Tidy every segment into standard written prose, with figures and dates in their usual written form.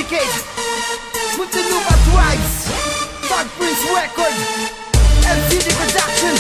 Syndicate, Muntinlupa Tribes, Thug Prince Record, LCD Production.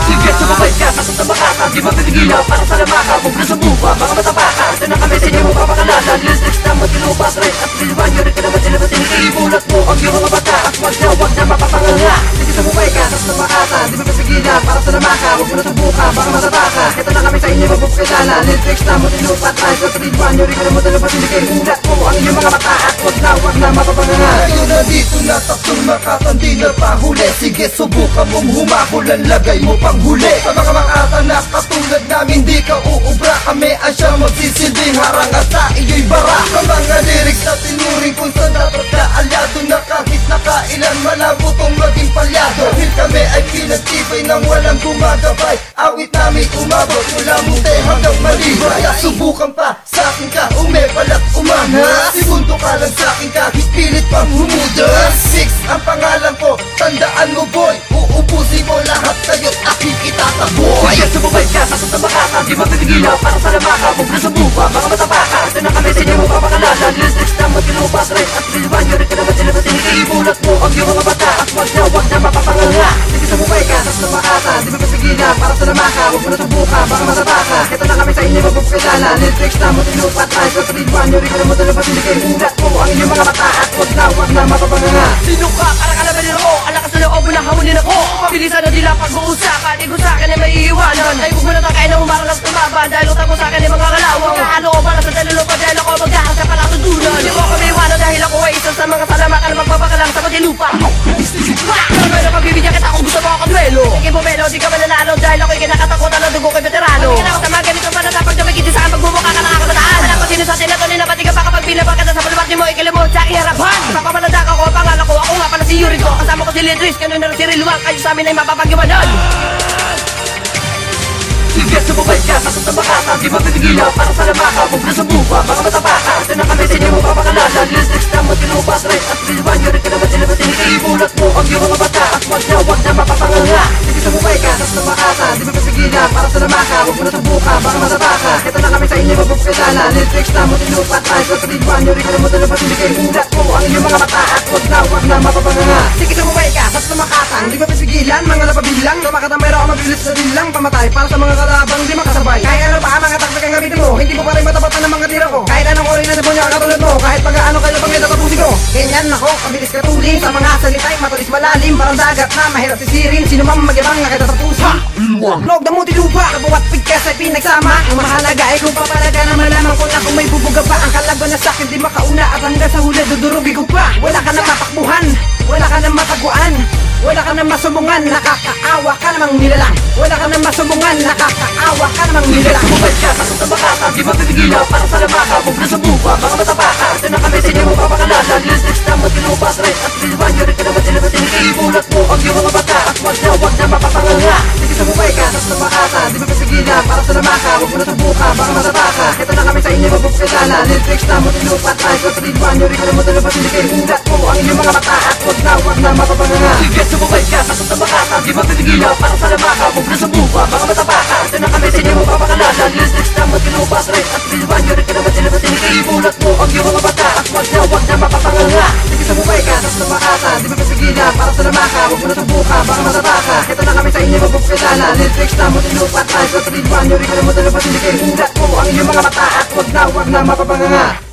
Sige, sumabay ka, sasasama ka, di mapipigilan para sa lamaka. Kung gusto mo pa, mga matapaka, ito na kami sa inyo mapapakalala. Lyrics na Muntinlupa Tribes at Piliwan, nyo rin ka naman sila matinigay. Ibulat mo ang iyong mga bata at wag na mapapanganga. Sige, sumabay ka, sasasama ka, di mapipigilan para sa lamaka. Kung gusto subukan, baka matapaka, ito na kami sa inyo mapapakalala. Lyrics na Muntinlupa Tribes at Piliwan, nyo rin ka naman sila matinigay. Ibulat mo ang iyong mga bata at wag na mapapanganga. Ngayon nandito na tatlong makatandi na pahuli. Sige, subukan mong humahulan, lagay mo pang huli. Sa mga makatanak katulad namin, di ka uubra. Kami ang siyang magsisilbing harang at sa iyo'y bara. Sa mga lyrics na tinuring kung saan dapat ka alyado, na kahit nakailan malabo kong maging palyado. Dahil kami ay pinagtibay ng walang gumagabay. Awit namin umabot mula munti hanggang malibay. Kaya subukan pa, sa akin ka umepal at umana. Segundo ka lang sa akin kahit pilit pang humuda. Six ang pangalan ko, tandaan mo boy. Uubusin mo lahat kayo't aking itataboy. Sige, sumabay ka, sasasama ka, di mapipigilan para sa lamaka. Kung gusto mo pa, mga matapaka, ito na kami sa inyo mapapakalala. Lyrics na Muntinlupa Tribes at Piliwan, nyo rin ka naman sila matinigay. Ibulat mo ang iyong mga bata at wag na mapapanganga. Sige, sumabay ka, sasasama ka, di mapipigilan para sa lamaka. Kung gusto subukan, mga matapaka, ito na kami sa inyo mapapakalala. Lyrics na Muntinlupa Tribes at Piliwan, nyo rin ka naman sila matinigay. Ibulat mo ang iyong mga bata at wag na mapapanganga. Sino ka? Para ka naman ako. Alakas na loob mo na hawalin ako. Pabilisan na dila pag-uusapan. Ikaw sa akin ay may iiwanan. Ay huwag mo na takain ang umarang at tumaban. Dahil utang mo sa akin ay mga kalawang. Kaano ko para sa dalilo pa dahil ako magdahal ka pala tutunan. Hindi mo ako may iwanan dahil ako ay isang sa mga salamat na magpapakalang sa Muntinlupa. Pero pagbibigyan kita kung gusto mo ako duelo. Sige po Melo, di ka mananalo dahil ako'y kinakatakutan ng dugo ko'y veterano. Pagkina ako sa mga ganitong panatapag na may kiti saan pagmumukha ka ng akabataan. Alam ko sino sa atin na to ninapati ka pa kapag pinapagkata sa palubat ni mo. Ikilimot sa aking harapan. Ipapamaladak ako ang pangalan ko. Ako nga pala si Yuri ko. Kasama ko si Lidris. Ganun na rin si Rilwan. Kayo sa amin ay mapapagyawanan. Sige, sumabay ka, sasasama ka, di mapipigilan para sa lamaka. Kung gusto mo pa, mga matapaka, ito na kami sa inyo mapapakalala. Lyrics na Muntinlupa Tribes at Piliwan, nyo rin ka naman sila matinigay. Ibulat mo ang iyong mga bata at wag na mapapanganga. Sige, sumabay ka, sasasama ka, di mapipigilan para sa lamaka. Kung gusto subukan, mga matapaka, ito na kami sa inyo mapapakalala. Lyrics na Muntinlupa Tribes at Piliwan, nyo rin ka naman sila matinigay. Ibulat mo ang iyong mga bata at wag na mapapanganga. Sige, sumabay ka, sasasama ka, di mapipigilan. Mga napabilang, na makatambay ako mabilis na dilang. Pamatay para sa mga kalabang di makasabay. Kahit ano pa mga taktik ang gamitin mo, hindi mo pa rin matapatan ng mga tira ko. Kahit anong ori na demonyo ang katulad mo, kahit pag-ano kayo pang itatapusin ko. Ganyan ako, kabilis katuling sa mga salita'y matalis malalim. Parang dagat na mahirap sisirin, sino mang magyabang na kitatapusin. Log na Muntinlupa, kabuwat pigkas ay pinagsama. Ang mahalaga ay kung papalaga na malaman ko na kung may bubuga pa. Ang kalaban na sa'kin di makauna at hanggang sa huli dudurugi ko pa. Wala ka na matakbuhan, wala ka na mataguan, wala ka na masumbungan, nakakaawa ka namang nilalang. Wala ka na masumbungan, nakakaawa ka namang nilalang. Sumabay ka, sasasama ka, di mapipigilan para sa lamaka. Kung gusto mo pa, mga matapaka, ito na kami sa inyo mapapakalala. Lyrics na Muntinlupa Tribes at Piliwan, nyo rin ka naman sila matinigay. Ibulat mo ang iyong mga bata at wag na mapapanganga. Sige, sumabay ka, sasasama ka, di mapipigilan para sa lamaka. Kung gusto subukan, mga matapaka, ito na kami sa inyo mapapakalala. Lyrics na Muntinlupa Tribes at Piliwan, nyo rin ka naman sila matinigay. Ibulat mo ang iyong mga bata at wag na mapapanganga. Sige, sumabay ka, sasasama ka, di mapipigilan para sa lamaka. Kung gusto mo pa, mga matapaka, ito na kami sa inyo mapapakalala. Lyrics na Muntinlupa Tribes at Piliwan, nyo rin ka naman sila matinigay. Ibulat mo ang iyong mga bata at wag na mapapanganga. Sige, sumabay ka, sasasama ka, di mapipigilan para sa lamaka. Kung gusto subukan, mga matapaka, ito na kami sa inyo mapapakalala. Lyrics na Muntinlupa Tribes at Piliwan, nyo rin ka naman sila matinigay. Ibulat mo ang iyong mga bata at wag na mapapanganga.